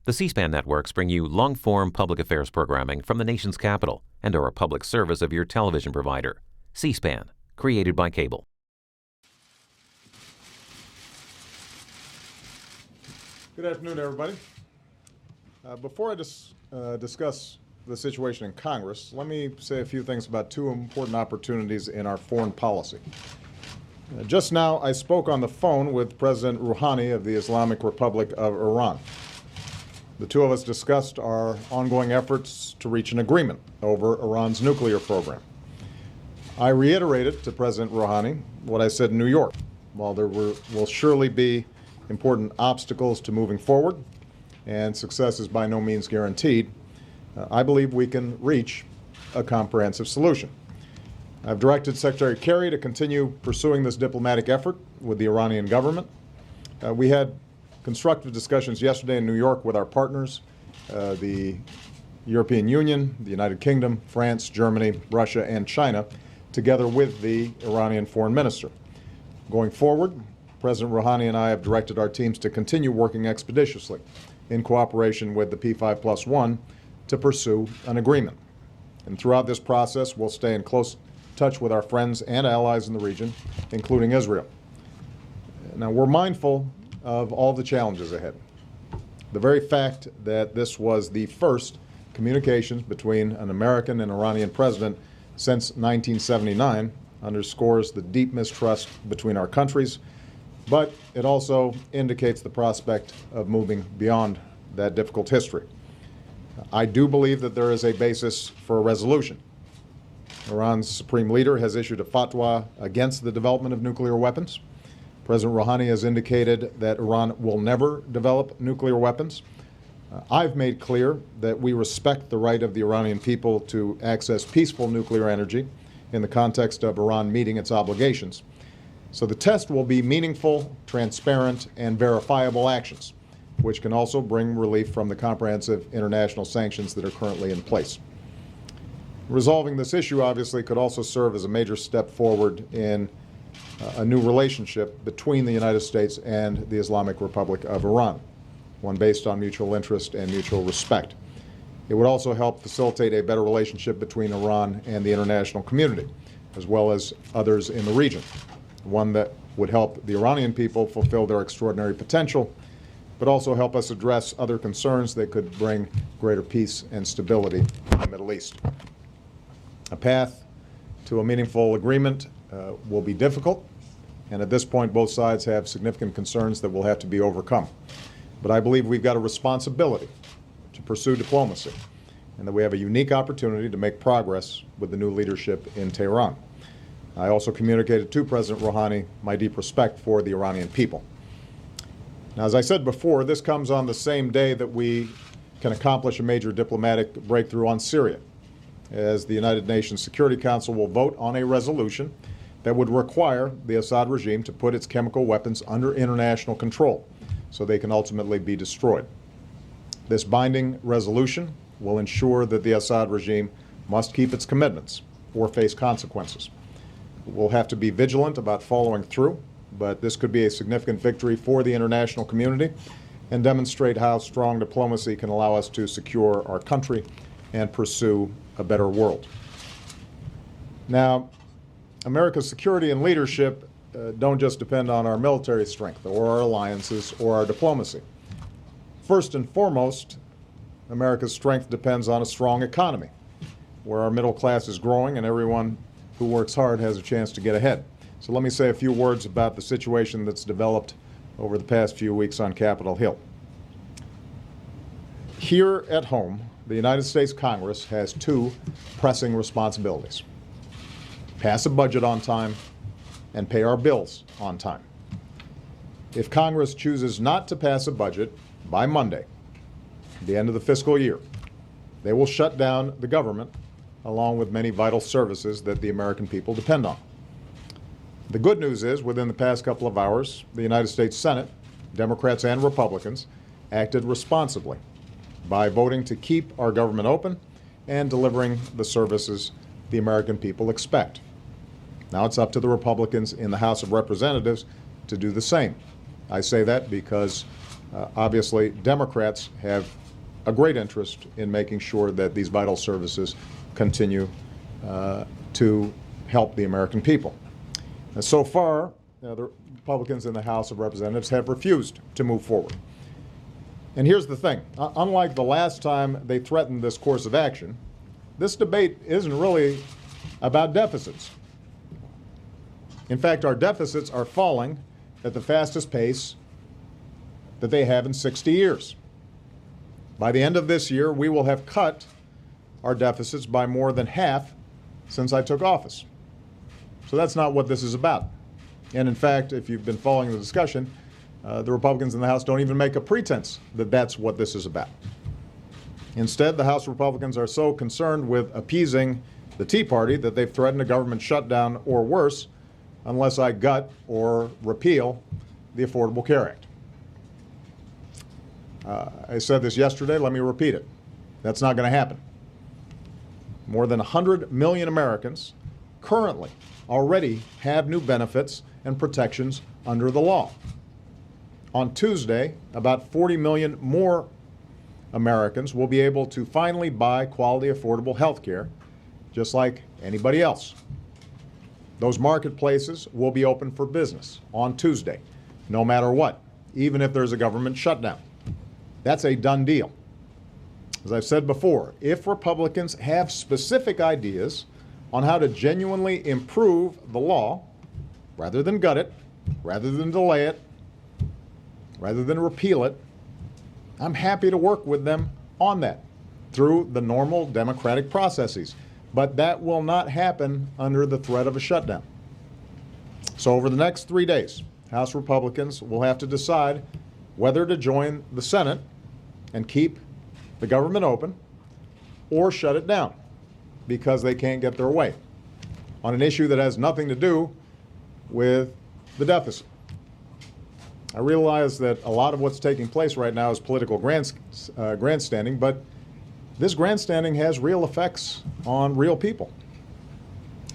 The C-SPAN networks bring you long-form public affairs programming from the nation's capital and are a public service of your television provider. C-SPAN, created by cable. Good afternoon, everybody. Before I discuss the situation in Congress, let me say a few things about two important opportunities in our foreign policy. Just now, I spoke on the phone with President Rouhani of the Islamic Republic of Iran. The two of us discussed our ongoing efforts to reach an agreement over Iran's nuclear program. I reiterated to President Rouhani what I said in New York. While there will surely be important obstacles to moving forward, and success is by no means guaranteed, I believe we can reach a comprehensive solution. I've directed Secretary Kerry to continue pursuing this diplomatic effort with the Iranian government. We had constructive discussions yesterday in New York with our partners, the European Union, the United Kingdom, France, Germany, Russia, and China, together with the Iranian foreign minister. Going forward, President Rouhani and I have directed our teams to continue working expeditiously in cooperation with the P5+1 to pursue an agreement. And throughout this process, we'll stay in close touch with our friends and allies in the region, including Israel. Now, we're mindful of all the challenges ahead. The very fact that this was the first communications between an American and Iranian president since 1979 underscores the deep mistrust between our countries, but it also indicates the prospect of moving beyond that difficult history. I do believe that there is a basis for a resolution. Iran's supreme leader has issued a fatwa against the development of nuclear weapons. President Rouhani has indicated that Iran will never develop nuclear weapons. I've made clear that we respect the right of the Iranian people to access peaceful nuclear energy in the context of Iran meeting its obligations. So the test will be meaningful, transparent, and verifiable actions, which can also bring relief from the comprehensive international sanctions that are currently in place. Resolving this issue obviously could also serve as a major step forward in a new relationship between the United States and the Islamic Republic of Iran, one based on mutual interest and mutual respect. It would also help facilitate a better relationship between Iran and the international community, as well as others in the region, one that would help the Iranian people fulfill their extraordinary potential, but also help us address other concerns that could bring greater peace and stability in the Middle East. A path to a meaningful agreement will be difficult, and at this point both sides have significant concerns that will have to be overcome. But I believe we've got a responsibility to pursue diplomacy, and that we have a unique opportunity to make progress with the new leadership in Tehran. I also communicated to President Rouhani my deep respect for the Iranian people. Now, as I said before, this comes on the same day that we can accomplish a major diplomatic breakthrough on Syria, as the United Nations Security Council will vote on a resolution that would require the Assad regime to put its chemical weapons under international control so they can ultimately be destroyed. This binding resolution will ensure that the Assad regime must keep its commitments or face consequences. We'll have to be vigilant about following through, but this could be a significant victory for the international community and demonstrate how strong diplomacy can allow us to secure our country and pursue a better world. Now, America's security and leadership don't just depend on our military strength or our alliances or our diplomacy. First and foremost, America's strength depends on a strong economy, where our middle class is growing and everyone who works hard has a chance to get ahead. So let me say a few words about the situation that's developed over the past few weeks on Capitol Hill. Here at home, the United States Congress has two pressing responsibilities: pass a budget on time and pay our bills on time. If Congress chooses not to pass a budget by Monday, the end of the fiscal year, they will shut down the government along with many vital services that the American people depend on. The good news is, within the past couple of hours, the United States Senate, Democrats and Republicans, acted responsibly by voting to keep our government open and delivering the services the American people expect. Now it's up to the Republicans in the House of Representatives to do the same. I say that because Obviously, Democrats have a great interest in making sure that these vital services continue to help the American people. So far, the Republicans in the House of Representatives have refused to move forward. And here's the thing. Unlike the last time they threatened this course of action, this debate isn't really about deficits. In fact, our deficits are falling at the fastest pace that they have in 60 years. By the end of this year, we will have cut our deficits by more than half since I took office. So that's not what this is about. And in fact, if you've been following the discussion, the Republicans in the House don't even make a pretense that that's what this is about. Instead, the House Republicans are so concerned with appeasing the Tea Party that they've threatened a government shutdown or worse unless I gut or repeal the Affordable Care Act. I said this yesterday, let me repeat it. That's not going to happen. More than 100 million Americans currently already have new benefits and protections under the law. On Tuesday, about 40 million more Americans will be able to finally buy quality, affordable health care, just like anybody else. Those marketplaces will be open for business on Tuesday, no matter what, even if there's a government shutdown. That's a done deal. As I've said before, if Republicans have specific ideas on how to genuinely improve the law, rather than gut it, rather than delay it, rather than repeal it, I'm happy to work with them on that through the normal democratic processes. But that will not happen under the threat of a shutdown. So over the next 3 days, House Republicans will have to decide whether to join the Senate and keep the government open or shut it down because they can't get their way on an issue that has nothing to do with the deficit. I realize that a lot of what's taking place right now is political grandstanding, but this grandstanding has real effects on real people.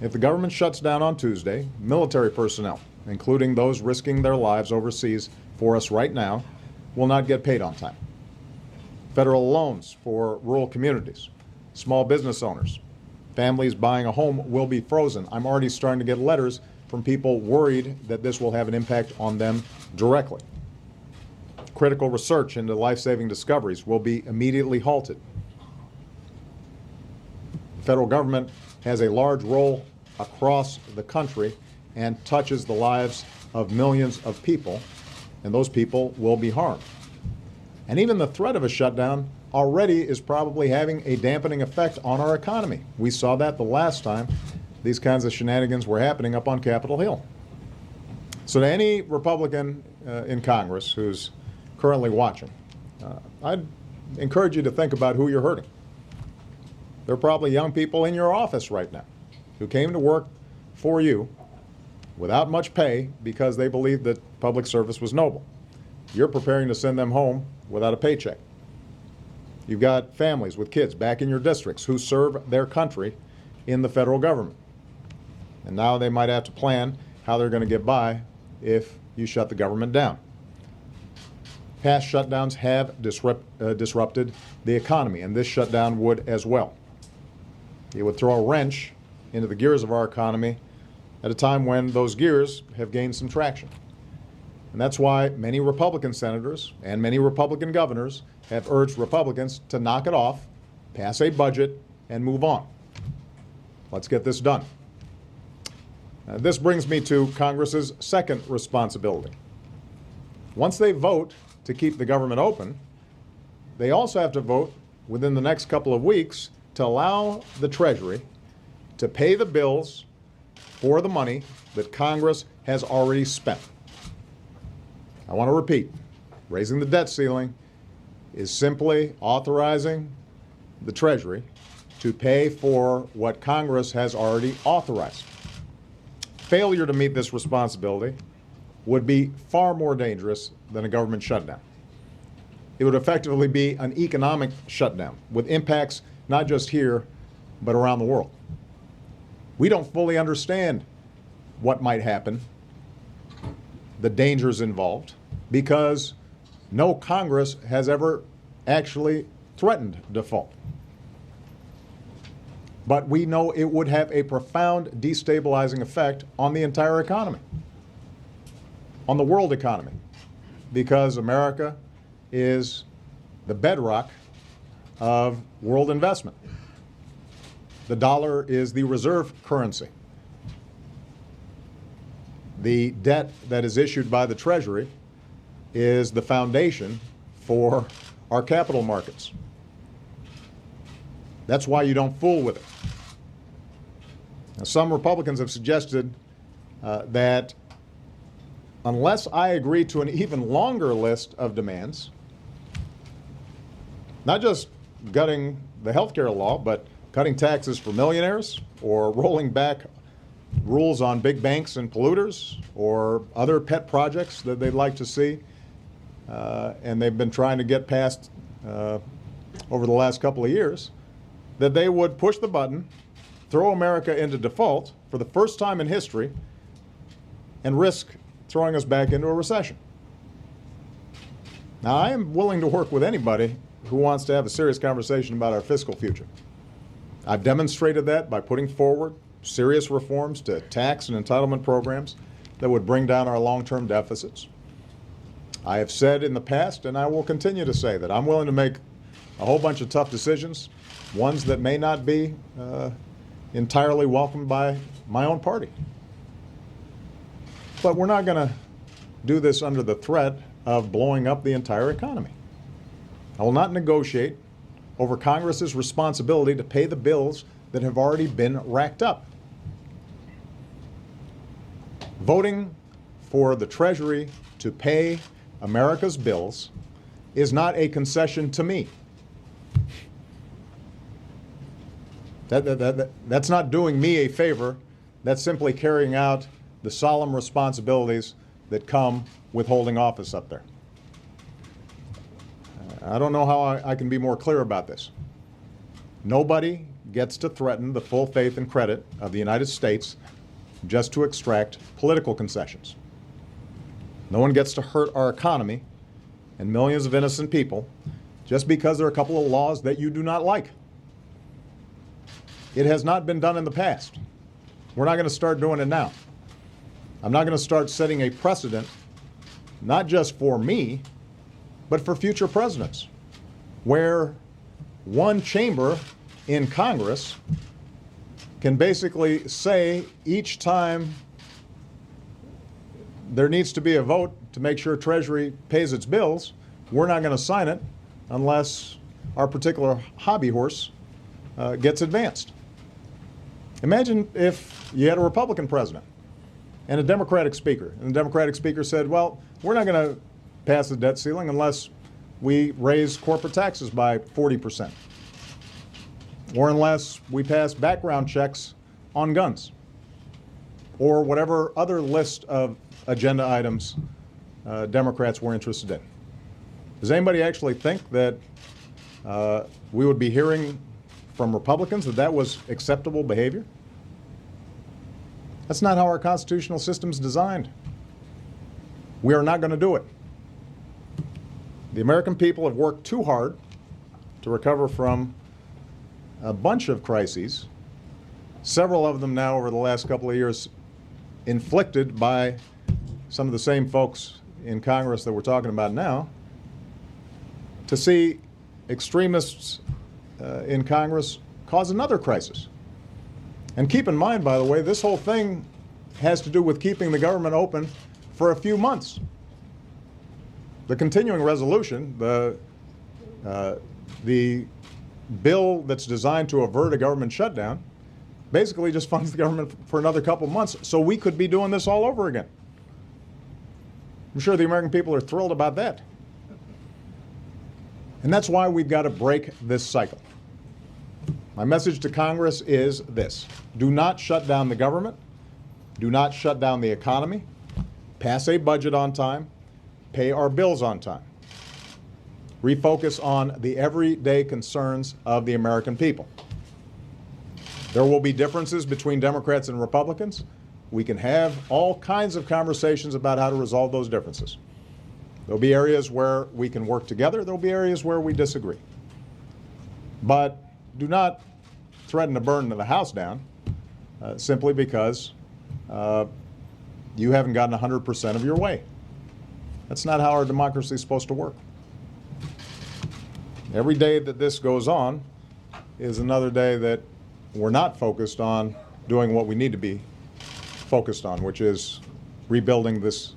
If the government shuts down on Tuesday, military personnel, including those risking their lives overseas for us right now, will not get paid on time. Federal loans for rural communities, small business owners, families buying a home will be frozen. I'm already starting to get letters from people worried that this will have an impact on them directly. Critical research into life-saving discoveries will be immediately halted. The federal government has a large role across the country and touches the lives of millions of people, and those people will be harmed. And even the threat of a shutdown already is probably having a dampening effect on our economy. We saw that the last time these kinds of shenanigans were happening up on Capitol Hill. So to any Republican in Congress who's currently watching, I'd encourage you to think about who you're hurting. There are probably young people in your office right now who came to work for you without much pay because they believed that public service was noble. You're preparing to send them home without a paycheck. You've got families with kids back in your districts who serve their country in the federal government. And now they might have to plan how they're going to get by if you shut the government down. Past shutdowns have disrupted the economy, and this shutdown would as well. It would throw a wrench into the gears of our economy at a time when those gears have gained some traction. And that's why many Republican senators and many Republican governors have urged Republicans to knock it off, pass a budget, and move on. Let's get this done. This brings me to Congress's second responsibility. Once they vote to keep the government open, they also have to vote within the next couple of weeks to allow the Treasury to pay the bills for the money that Congress has already spent. I want to repeat, raising the debt ceiling is simply authorizing the Treasury to pay for what Congress has already authorized. Failure to meet this responsibility would be far more dangerous than a government shutdown. It would effectively be an economic shutdown with impacts not just here, but around the world. We don't fully understand what might happen, the dangers involved, because no Congress has ever actually threatened default. But we know it would have a profound destabilizing effect on the entire economy, on the world economy, because America is the bedrock of world investment. The dollar is the reserve currency. The debt that is issued by the Treasury is the foundation for our capital markets. That's why you don't fool with it. Now, some Republicans have suggested that unless I agree to an even longer list of demands, not just gutting the health care law, but cutting taxes for millionaires or rolling back rules on big banks and polluters or other pet projects that they'd like to see, and they've been trying to get past over the last couple of years, that they would push the button, throw America into default for the first time in history, and risk throwing us back into a recession. Now, I am willing to work with anybody who wants to have a serious conversation about our fiscal future. I've demonstrated that by putting forward serious reforms to tax and entitlement programs that would bring down our long-term deficits. I have said in the past, and I will continue to say, that I'm willing to make a whole bunch of tough decisions, ones that may not be entirely welcomed by my own party. But we're not going to do this under the threat of blowing up the entire economy. I will not negotiate over Congress's responsibility to pay the bills that have already been racked up. Voting for the Treasury to pay America's bills is not a concession to me. That's not doing me a favor. That's simply carrying out the solemn responsibilities that come with holding office up there. I don't know how I can be more clear about this. Nobody gets to threaten the full faith and credit of the United States just to extract political concessions. No one gets to hurt our economy and millions of innocent people just because there are a couple of laws that you do not like. It has not been done in the past. We're not going to start doing it now. I'm not going to start setting a precedent, not just for me, but for future presidents, where one chamber in Congress can basically say each time there needs to be a vote to make sure Treasury pays its bills, we're not going to sign it unless our particular hobby horse gets advanced. Imagine if you had a Republican president and a Democratic speaker, and the Democratic speaker said, well, we're not going to pass the debt ceiling unless we raise corporate taxes by 40%, or unless we pass background checks on guns, or whatever other list of agenda items Democrats were interested in. Does anybody actually think that we would be hearing from Republicans that that was acceptable behavior? That's not how our constitutional system's designed. We are not going to do it. The American people have worked too hard to recover from a bunch of crises, several of them now over the last couple of years inflicted by some of the same folks in Congress that we're talking about now, to see extremists in Congress cause another crisis. And keep in mind, by the way, this whole thing has to do with keeping the government open for a few months. The continuing resolution, the bill that's designed to avert a government shutdown, basically just funds the government for another couple months, so we could be doing this all over again. I'm sure the American people are thrilled about that. And that's why we've got to break this cycle. My message to Congress is this: do not shut down the government, do not shut down the economy, pass a budget on time, pay our bills on time. Refocus on the everyday concerns of the American people. There will be differences between Democrats and Republicans. We can have all kinds of conversations about how to resolve those differences. There'll be areas where we can work together. There'll be areas where we disagree. But do not threaten to burn the house down simply because you haven't gotten 100% of your way. That's not how our democracy is supposed to work. Every day that this goes on is another day that we're not focused on doing what we need to be focused on, which is rebuilding this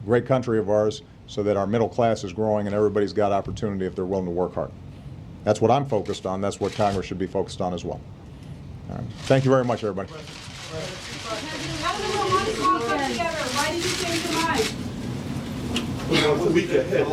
great country of ours so that our middle class is growing and everybody's got opportunity if they're willing to work hard. That's what I'm focused on. That's what Congress should be focused on as well. Thank you very much, everybody. How did the Rouhani call come together? Why did you change your mind? A week ahead.